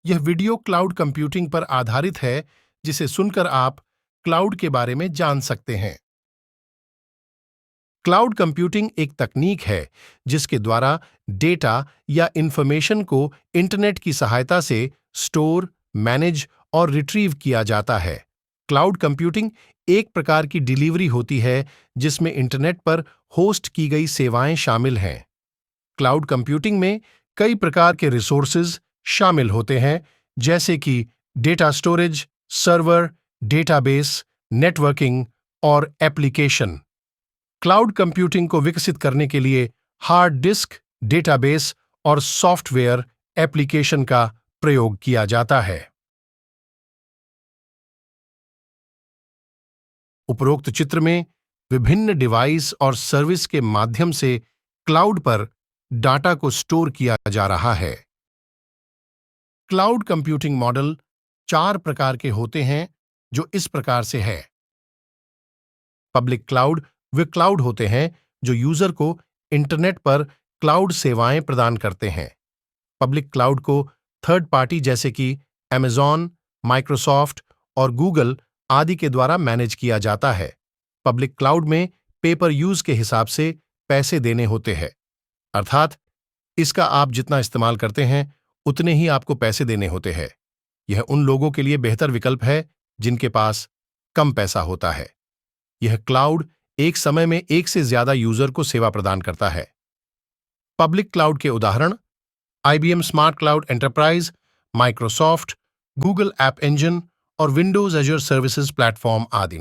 यह video cloud computing पर आधारित है, जिसे सुनकर आप क्लाउड के बारे में जान सकते हैं। क्लाउड कंप्यूटिंग एक तकनीक है जिसके द्वारा डेटा या इंफॉर्मेशन को इंटरनेट की सहायता से स्टोर, मैनेज और रिट्रीव किया जाता है। क्लाउड कंप्यूटिंग एक प्रकार की डिलीवरी होती है जिसमें इंटरनेट पर होस्ट की गई सेवाएं शामिल हैं। क्लाउड कंप्यूटिंग में कई प्रकार के रिसोर्सेज शामिल होते हैं, जैसे कि data storage, server, database, networking और एप्लीकेशन। क्लाउड कंप्यूटिंग को विकसित करने के लिए हार्ड डिस्क, डेटाबेस और सॉफ्टवेयर एप्लीकेशन का प्रयोग किया जाता है। उपरोक्त चित्र में विभिन्न डिवाइस और सर्विस के माध्यम से क्लाउड पर डाटा को स्टोर किया जा रहा है। क्लाउड कंप्यूटिंग मॉडल 4 प्रकार के होते हैं, जो इस प्रकार से है। पब्लिक क्लाउड वे क्लाउड होते हैं जो यूजर को इंटरनेट पर क्लाउड सेवाएं प्रदान करते हैं। पब्लिक क्लाउड को थर्ड पार्टी जैसे कि Amazon, माइक्रोसॉफ्ट और गूगल आदि के द्वारा मैनेज किया जाता है। पब्लिक क्लाउड में पेपर यूज के हिसाब से पैसे देने होते हैं, अर्थात इसका आप जितना इस्तेमाल करते हैं उतने ही आपको पैसे देने होते हैं। यह उन लोगों के लिए बेहतर विकल्प है जिनके पास कम पैसा होता है। यह क्लाउड एक समय में एक से ज्यादा यूजर को सेवा प्रदान करता है। पब्लिक क्लाउड के उदाहरण IBM smart cloud enterprise, Microsoft, Google app engine और विंडोज एजर सर्विसेज प्लेटफॉर्म आदि।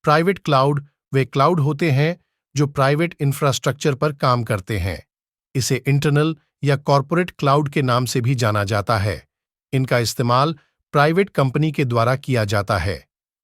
प्राइवेट क्लाउड वे क्लाउड होते हैं जो प्राइवेट इंफ्रास्ट्रक्चर पर काम करते हैं। इसे इंटरनल या कॉरपोरेट क्लाउड के नाम से भी जाना जाता है। इनका इस्तेमाल प्राइवेट कंपनी के द्वारा किया जाता है।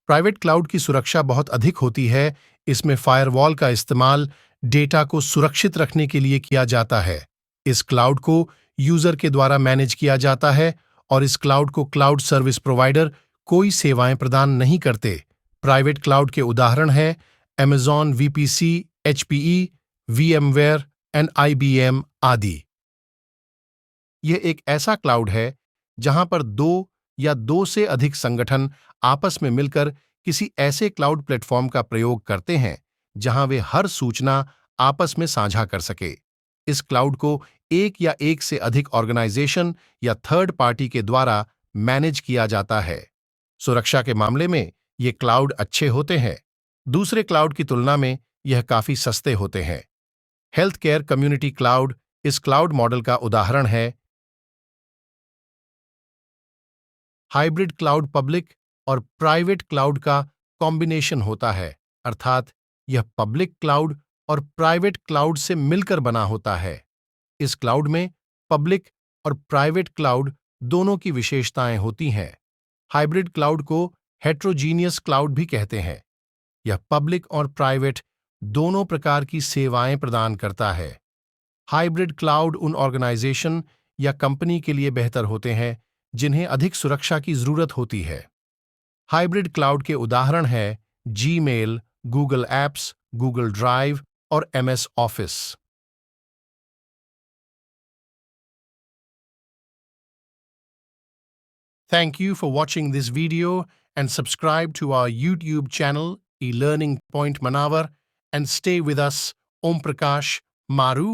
प्राइवेट क्लाउड की सुरक्षा बहुत अधिक होती है। इसमें फायरवॉल का इस्तेमाल डेटा को सुरक्षित रखने के लिए किया जाता है। इस क्लाउड को यूजर के द्वारा मैनेज किया जाता है और इस क्लाउड को क्लाउड सर्विस प्रोवाइडर कोई सेवाएं प्रदान नहीं करते। प्राइवेट क्लाउड के उदाहरण हैं Amazon VPC, HPE, VMware and IBM आदि। यह एक ऐसा क्लाउड है जहां पर दो या दो से अधिक संगठन आपस में मिलकर किसी ऐसे क्लाउड प्लेटफॉर्म का प्रयोग करते हैं जहां वे हर सूचना आपस में साझा कर सके। इस क्लाउड को एक या एक से अधिक ऑर्गेनाइजेशन या थर्ड पार्टी के द्वारा मैनेज किया जाता है। सुरक्षा के मामले में ये क्लाउड अच्छे होते हैं। दूसरे क्लाउड की तुलना में यह काफी सस्ते होते हैं। हेल्थ केयर कम्युनिटी क्लाउड इस क्लाउड मॉडल का उदाहरण है। हाइब्रिड क्लाउड पब्लिक और प्राइवेट क्लाउड का कॉम्बिनेशन होता है, अर्थात यह पब्लिक क्लाउड और प्राइवेट क्लाउड से मिलकर बना होता है। इस क्लाउड में पब्लिक और प्राइवेट क्लाउड दोनों की विशेषताएं होती हैं। हाइब्रिड क्लाउड को हेट्रोजीनियस क्लाउड भी कहते हैं। यह पब्लिक और प्राइवेट दोनों प्रकार की सेवाएं प्रदान करता है। हाइब्रिड क्लाउड उन ऑर्गेनाइजेशन या कंपनी के लिए बेहतर होते हैं जिन्हें अधिक सुरक्षा की जरूरत होती है। हाइब्रिड क्लाउड के उदाहरण हैं Gmail, Google apps, Google drive और MS office. Thank you for watching this video and subscribe to our YouTube channel eLearning Point Manavar and stay with us, Om Prakash Maru.